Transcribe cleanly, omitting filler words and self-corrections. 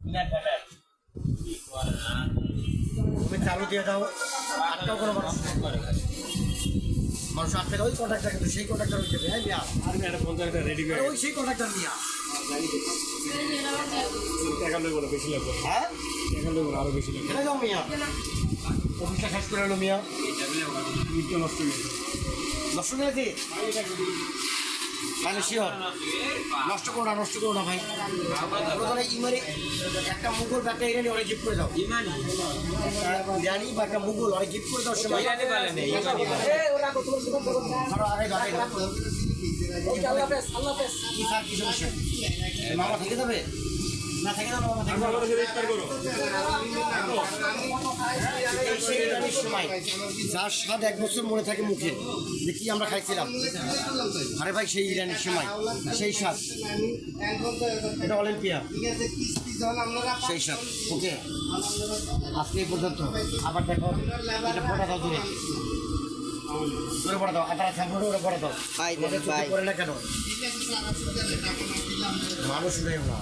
তুমি চালু দিয়ে দাও, আটটাও কোনো মানুষ মানুষ 8 টাকা ওই কন্ট্রাক্টর, কিন্তু সেই কন্ট্রাক্টর হয়ে যাবে। রেডি করে ওই সেই কন্ট্রাক্টর নিয়া টাকা নেবো না, বেশি লাগবে। হ্যাঁ টাকা নেবো না, আরো বেশি লাগবে। এটা যাও মিয়া, অফিসটা শেষ করে এলো মিয়া। ইটটা নষ্ট হয়ে গেছে। নষ্ট করে দি মানে শিওর নষ্ট করো না, নষ্ট করো না ভাই। ওখানে ইমানি একটা মুঘল বা একটা ইরানি অনেক গিফট করে দাও। ইরানি বা একটা মুঘল অনেক গিফট করে দাও। সময় কি সমস্যা? মামা থেকে যাবে না, থেকে যাবে মামা থেকে যাবে। এই সেই ইরানির সময় যার স্বাদ 1 বছর মনে থাকে মুখে, যে কি আমরা খাইছিলাম। আরে ভাই সেই ইরানির সময় সেই স্বাদ, এটা অলিম্পিয়া সেই স্বাদ। ওকে আজকে এই পর্যন্ত, আবার দেখো এটা পড়া দাও, দূরে দূরে পড়া দাও। আবার থাকবে ওরা পড়া দাও, করে না কেন মানুষ নেই না।